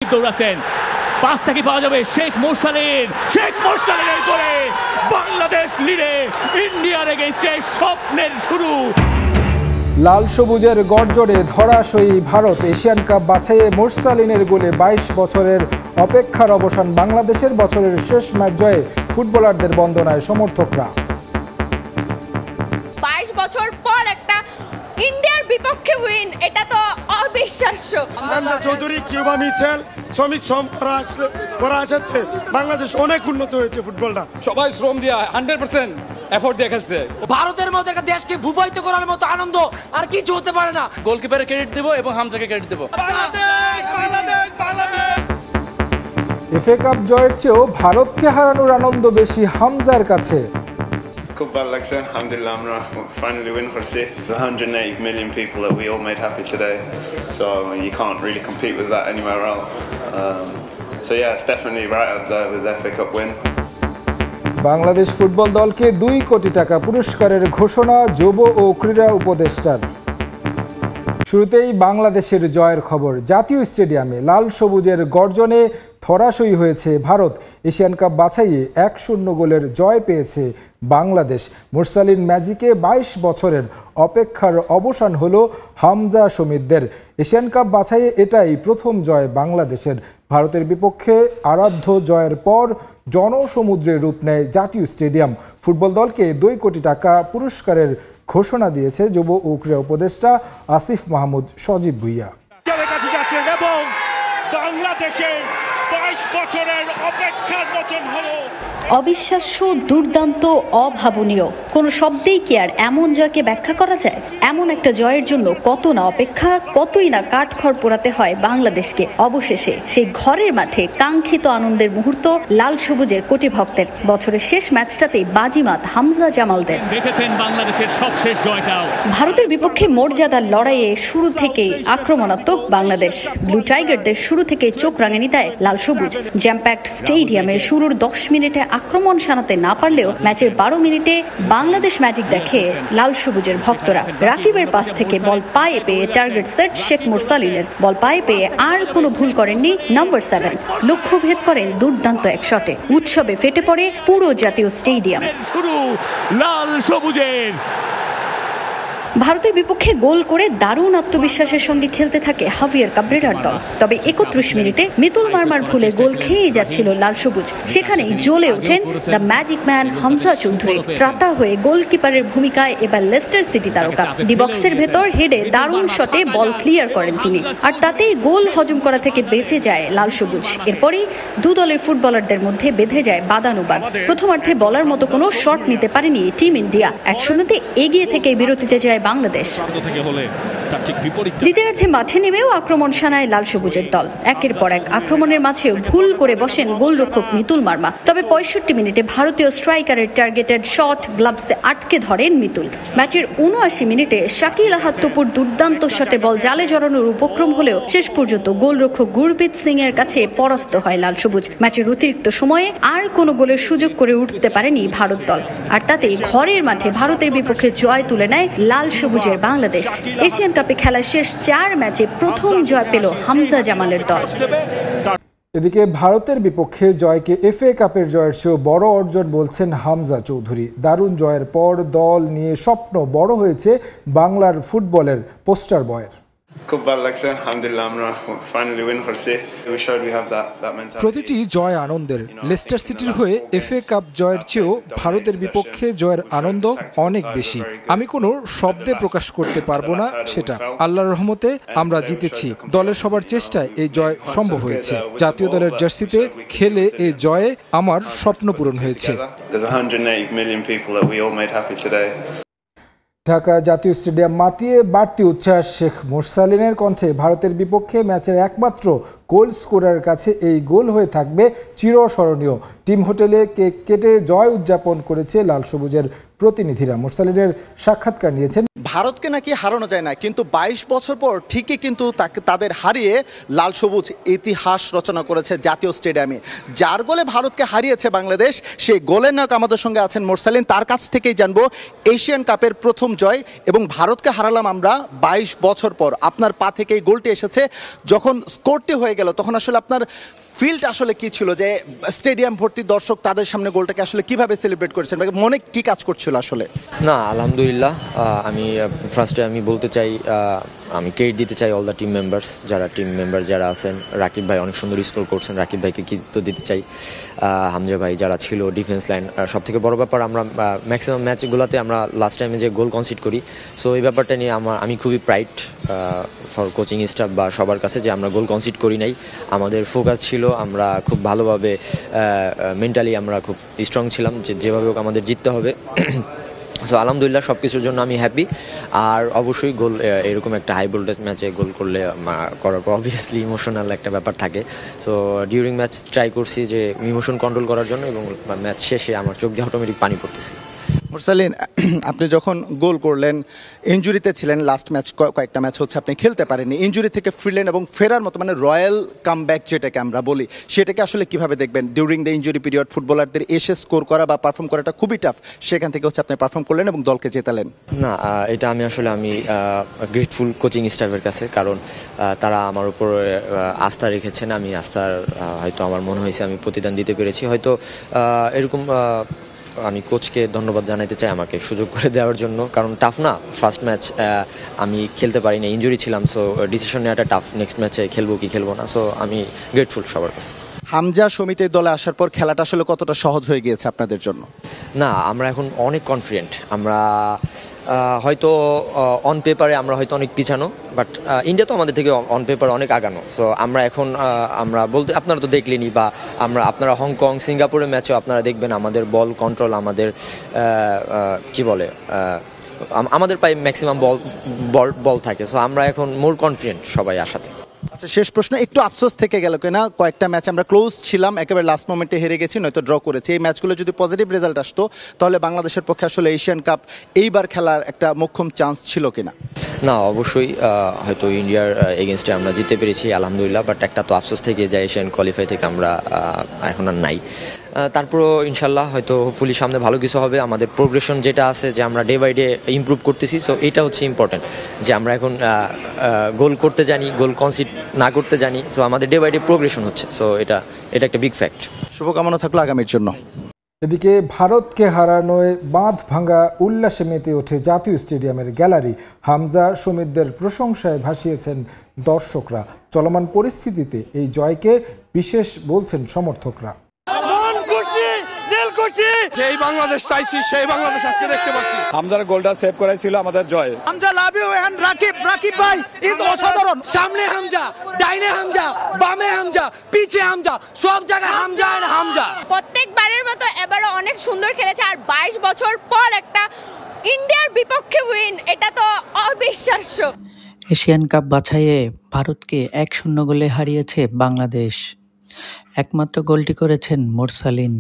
দৌড়াচ্ছেন, পাসটা কি পাওয়া যাবে? শেখ মোরসালিনের গোলে বাংলাদেশ লিডে, ইন্ডিয়ার এগেইনস্টে স্বপ্নের শুরু। লাল সবুজের গর্জনে ধরাশয়ী ভারত। এশিয়ান কাপ বাছাইয়ে মোরসালিনের গোলে 22 বছরের অপেক্ষার অবসান। বাংলাদেশের বছরের শেষ ম্যাচ জয়ে ফুটবলারদের বন্দনায় সমর্থকরা। 22 বছর পর একটা ইন্ডিয়ার বিপক্ষে উইন, এটা তো অবিশ্বাস্য। চৌধুরী, কিউবা মিচেল, শ্রমিক আসাতে বাংলাদেশ অনেক উন্নত হয়েছে। ফুটবলটা সবাই শ্রম দিয়া 100% এফোর্ট দিয়ে খেলছে। ভারতের মতো একটা দেশকে ভূপায়িত করার মতো আনন্দ আর কিছু হতে পারে না। গোলকিপারের ক্রেডিট দেব এবং হামজাকে ক্রেডিট দেব। এফএ কাপ জয়ের চেয়েও ভারতকে হারানোর আনন্দ বেশি হামজার কাছে। খুব ভালো লাগছে, আলহামদুলিল্লাহ আমরা ফাইনালি উইন করছি। 180 million people that we all made happy today, so you can't really compete with that anywhere else. So yeah, it's definitely right up there with the FA Cup win. Bangladesh football দলকে 2 কোটি টাকা পুরস্কারের ঘোষণা যুব ও ক্রীড়া উপদেষ্টার। শুরুতেই বাংলাদেশের জয়ের খবর। জাতীয় স্টেডিয়ামে লাল সবুজের গর্জনে ধরাশয়ী হয়েছে ভারত। এশিয়ান কাপ বাছাইয়ে 1-0 গোলের জয় পেয়েছে বাংলাদেশ। মোরসালিন ম্যাজিকে 22 বছরের অপেক্ষার অবসান হলো হামজা সমিতদের। এশিয়ান কাপ বাছাইয়ে এটাই প্রথম জয় বাংলাদেশের। ভারতের বিপক্ষে আরাধ্য জয়ের পর জনসমুদ্রে রূপ নেয় জাতীয় স্টেডিয়াম। ফুটবল দলকে 2 কোটি টাকা পুরস্কারের ঘোষণা দিয়েছে যুব ও ক্রীড়া উপদেষ্টা আসিফ মাহমুদ সজীব ভুইয়া। এবং বাংলাদেশের 22 বছরের অপেক্ষার মোচন হলো। অবিশ্বাস্য, দুর্দান্ত, অভাবনীয়, কোনো শব্দেই কি আর এমন জয়কে ব্যাখ্যা করা যায়? এমন একটা জয়ের জন্য কত না অপেক্ষা, কতই না কাঠখড় পোড়াতে হয় বাংলাদেশকে। অবশেষে সেই ঘরের মাঠে কাঙ্ক্ষিত আনন্দের মুহূর্ত লাল সবুজের কোটি ভক্তের। বছরের শেষ ম্যাচটাতেই বাজিমাত হামজা জামালদের। দেখেছেন বাংলাদেশের সবশেষ জয়টাও। ভারতের বিপক্ষে মর্যাদার লড়াইয়ে শুরু থেকেই আক্রমণাত্মক বাংলাদেশ। ব্লু টাইগারদের শুরু থেকে চোখ রাঙানি দেয় লাল সবুজ। জ্যামপ্যাক্ট স্টেডিয়ামে শুরুর 10 মিনিটে আক্রমণ শানাতে না পারলেও ম্যাচের 12 মিনিটে বাংলাদেশ ম্যাজিক দেখে লাল সবুজের ভক্তরা। রাকিবের পাস থেকে বল পায়ে পেয়ে টার্গেট সেট শেখ মোরসালিনের। বল পায়ে পেয়ে আর কোনো ভুল করেননি নাম্বার 7। লক্ষ্য ভেদ করেন দুর্দান্ত এক শটে। উৎসবে ফেটে পড়ে পুরো জাতীয় স্টেডিয়াম। শুরু লাল সবুজের। ভারতের বিপক্ষে গোল করে দারুণ আত্মবিশ্বাসের সঙ্গে খেলতে থাকে হাভিয়ার কাবরেরার দল। তবে 31 মিনিটে মিতুল মার্মার ভুলে গোল খেয়েই যাচ্ছিল লাল সবুজ। সেখানেই জ্বলে ওঠেন the magic man Hamza Chowdhury. ত্রাতা হয়ে গোলকিপারের ভূমিকায় এবার লেস্টার সিটি তারকা। ডি বক্সের ভেতর হেডে দারুণ শটে বল ক্লিয়ার করেন তিনি, আর তাতেই গোল হজম করা থেকে বেঁচে যায় লাল সবুজ। এরপরই দু দলের ফুটবলারদের মধ্যে বেঁধে যায় বাদানুবাদ। প্রথমার্ধে বলার মতো কোনো শট নিতে পারেনি টিম ইন্ডিয়া। 1-0 এগিয়ে থেকে বিরতিতে যায় বাংলাদেশ। দ্বিতীয়ার্ধে মাঠে নেমেও আক্রমণ শানায় লাল সবুজের দল। একের পর এক আক্রমণের মাঝেও ভুল করে বসেন গোলরক্ষক মিতুল মার্মা। তবে 65 মিনিটে ভারতীয় স্ট্রাইকারের টার্গেটেড শট গ্লাভসে আটকে ধরেন মিতুল। ম্যাচের 79 মিনিটে শাকিল আহাদ তপুর দুর্দান্ত শটে বল জালে জড়ানোর উপক্রম হলেও শেষ পর্যন্ত গোলরক্ষক গুরপ্রীত সিং এর কাছে পরাস্ত হয় লাল সবুজ। ম্যাচের অতিরিক্ত সময়ে আর কোনো গোলের সুযোগ করে উঠতে পারেনি ভারত দল, আর তাতে ঘরের মাঠে ভারতের বিপক্ষে জয় তুলে নেয় লাল সবুজের বাংলাদেশ। এশিয়ান কাপে খেলা শেষ 4 ম্যাচে প্রথম জয় পেল হামজা জামালের দল। এদিকে ভারতের বিপক্ষে জয়কে এফএ কাপের জয়ের চেয়েও বড় অর্জন বলছেন হামজা চৌধুরী। দারুণ জয়ের পর দল নিয়ে স্বপ্ন বড় হয়েছে বাংলার ফুটবলের পোস্টার বয়ের। খুব ভালো লাগছে, আলহামদুলিল্লাহ আমরা ফাইনালি উইন করছি। প্রতিটি জয় আনন্দের। লেস্টার সিটির হয়ে এফএ কাপ জয়ের চেয়েও ভারতের বিপক্ষে জয়ের আনন্দ অনেক বেশি। আমি কোনো শব্দে প্রকাশ করতে পারবো না সেটা। আল্লাহর রহমতে আমরা জিতেছি। দলের সবার চেষ্টায় এই জয় সম্ভব হয়েছে। জাতীয় দলের জার্সিতে খেলে এই জয়ে আমার স্বপ্ন পূরণ হয়েছে। ঢাকা জাতীয় স্টেডিয়াম মাতিয়ে বাড়তি উচ্ছ্বাস। শেখ মোরসালিনের কণ্ঠে ভারতের বিপক্ষে ম্যাচের একমাত্র গোল স্কোরারের কাছে এই গোল হয়ে থাকবে চিরস্মরণীয়। টিম হোটেলে কেক কেটে জয় উদযাপন করেছে লাল সবুজের প্রতিনিধিরা। মোরসালিনের সাক্ষাৎকার নিয়েছেন ভারতকে নাকি হারানো যায় না, কিন্তু 22 বছর পর ঠিকই কিন্তু তাদের হারিয়ে লাল সবুজ ইতিহাস রচনা করেছে জাতীয় স্টেডিয়ামে। যার গোলে ভারতকে হারিয়েছে বাংলাদেশ, সেই গোলের নায়ক আমাদের সঙ্গে আছেন মোরসালিন। তার কাছ থেকেই জানবো এশিয়ান কাপের প্রথম জয় এবং ভারতকে হারালাম আমরা 22 বছর পর। আপনার পা থেকে এই গোলটি এসেছে, যখন স্কোরটি হয়ে গেল তখন আসলে আপনার ফিল্ড আসলে কি ছিল, যে স্টেডিয়াম ভর্তি দর্শক তাদের সামনে গোলটাকে আসলে কিভাবে সেলিব্রেট করেছেন, মনে কি কাজ করছিল আসলে? না, আলহামদুলিল্লাহ, আমি ফার্স্টে আমি বলতে চাই, আমি ক্রেডিট দিতে চাই অল দ্য টিম মেম্বার যারা আছেন। রাকিব ভাই অনেক সুন্দর স্কোর করছেন, রাকিব ভাইকে কৃতিত্ব দিতে চাই। হামজা ভাই যারা ছিল ডিফেন্স লাইন, সব থেকে বড় ব্যাপার আমরা ম্যাক্সিমাম ম্যাচগুলোতে আমরা লাস্ট টাইমে যে গোল কনসিড করি, সো এই ব্যাপারটা নিয়ে আমি খুবই প্রাইড ফর কোচিং স্টাফ বা সবার কাছে যে আমরা গোল কনসিড করি নাই। আমাদের ফোকাস ছিল, আমরা খুব ভালোভাবে মেন্টালি আমরা খুব স্ট্রং ছিলাম যে যেভাবে হোক আমাদের জিততে হবে। সো আলহামদুলিল্লাহ সব কিছুর জন্য আমি হ্যাপি। আর অবশ্যই গোল এরকম একটা হাই ভোল্টেজ ম্যাচে গোল করলে করার পর অবভিয়াসলি ইমোশনাল একটা ব্যাপার থাকে। সো ডিউরিং ম্যাচ ট্রাই করছি যে ইমোশন কন্ট্রোল করার জন্য, এবং ম্যাচ শেষে আমার চোখ দিয়ে অটোমেটিক পানি পড়তেছিল। মোরসালিন, আপনি যখন গোল করলেন, ইনজুরিতে ছিলেন, লাস্ট ম্যাচ কয়েকটা ম্যাচ হচ্ছে আপনি খেলতে পারেননি, ইনজুরি থেকে ফিরলেন এবং ফেরার মতো মানে রয়্যাল কামব্যাক যেটাকে আমরা বলি, সেটাকে আসলে কিভাবে দেখবেন? ডিউরিং দ্য ইনজুরি পিরিয়ড ফুটবলারদের এসে স্কোর করা বা পারফর্ম করাটা খুবই টাফ, সেখান থেকে হচ্ছে আপনি পারফর্ম করলেন এবং দলকে জেতালেন। না, এটা আমি গ্রেটফুল কোচিং স্টাফের কাছে, কারণ তারা আমার উপর আস্থা রেখেছেন। আমি আস্থার হয়তো আমার মনে হয়েছে আমি প্রতিদান দিতে পেরেছি। হয়তো এরকম আমি কোচকে ধন্যবাদ জানাতে চাই আমাকে সুযোগ করে দেওয়ার জন্য, কারণ টাফ না, ফার্স্ট ম্যাচ আমি খেলতে পারি না, ইনজুরি ছিলাম। সো ডিসিশন নেওয়াটা টাফ, নেক্সট ম্যাচে খেলবো কি খেলবো না। সো আমি গ্রেটফুল সবার কাছে। হামজা সমিতির দলে আসার পর খেলাটা আসলে কতটা সহজ হয়ে গিয়েছে আপনাদের জন্য? না, আমরা এখন অনেক কনফিডেন্ট। আমরা হয়তো অন পেপারে আমরা হয়তো অনেক পিছানো, বাট ইন্ডিয়া তো আমাদের থেকে অন পেপার অনেক আগানো। সো আমরা এখন আমরা বলতে, আপনারা তো দেখলেনই, বা আপনারা হংকং সিঙ্গাপুরের ম্যাচেও আপনারা দেখবেন আমাদের বল কন্ট্রোল, আমাদের কি বলে আমাদের পায়ে ম্যাক্সিমাম বল থাকে। সো আমরা এখন মোর কনফিডেন্ট সবাই আসাতে। আচ্ছা, শেষ প্রশ্ন, একটু আফসোস থেকে গেল কিনা, কয়েকটা ম্যাচ আমরা ক্লোজ ছিলাম, একেবারে লাস্ট মোমেন্টে হেরে গেছি, নয়তো ড্র করেছি। এই ম্যাচগুলো যদি পজিটিভ রেজাল্ট আসতো তাহলে বাংলাদেশের পক্ষে আসলে এশিয়ান কাপ এইবার খেলার একটা মোক্ষম চান্স ছিল কিনা? না, অবশ্যই হয়তো ইন্ডিয়ার এগেনস্টে আমরা জিতে পেরেছি আলহামদুলিল্লাহ, বাট একটা তো আফসোস থেকে যায় এশিয়ান কোয়ালিফাই থেকে আমরা এখন আর নাই। তারপরও ইনশাল্লাহ হয়তো হোপফুলি সামনে ভালো কিছু হবে। আমাদের প্রোগ্রেশন যেটা আছে, যে আমরা ডে বাই ডে ইমপ্রুভ করতেছি, সো এটা হচ্ছে ইম্পর্টেন্ট, যে আমরা এখন গোল করতে জানি, গোল কনসিড না করতে জানি। সো আমাদের ডে বাই ডে প্রোগ্রেশন হচ্ছে, সো এটা একটা বিগ ফ্যাক্ট। শুভকামনা থাকলো আগামীর জন্য। এদিকে ভারতকে হারানোয় বাঁধ ভাঙা উল্লাসে মেতে ওঠে জাতীয় স্টেডিয়ামের গ্যালারি। হামজা সমিতদের প্রশংসায় ভাসিয়েছেন দর্শকরা। চলমান পরিস্থিতিতে এই জয়কে বিশেষ বলছেন সমর্থকরা। যেই বাংলাদেশ চাইছি সেই বাংলাদেশ আজকে দেখতে পাচ্ছি। হামজার গোলটা সেভ করাইছিল আমাদের জয়। Hamza love you and Rakib ভাই ইজ অসাধারণ। সামনে হামজা, ডাইনে হামজা, বামে হামজা, পিছে হামজা, সব জায়গায় হামজা আর হামজা। প্রত্যেকবারের মতো এবারও অনেক সুন্দর খেলেছে, আর 22 বছর পর একটা ইন্ডিয়ার বিপক্ষে উইন, এটা তো অবিশ্বাস্য। এশিয়ান কাপ বাছাইয়ে ভারতকে 1-0 গোলে হারিয়েছে বাংলাদেশ। একমাত্র গোলটি করেছেন মোরসালিন।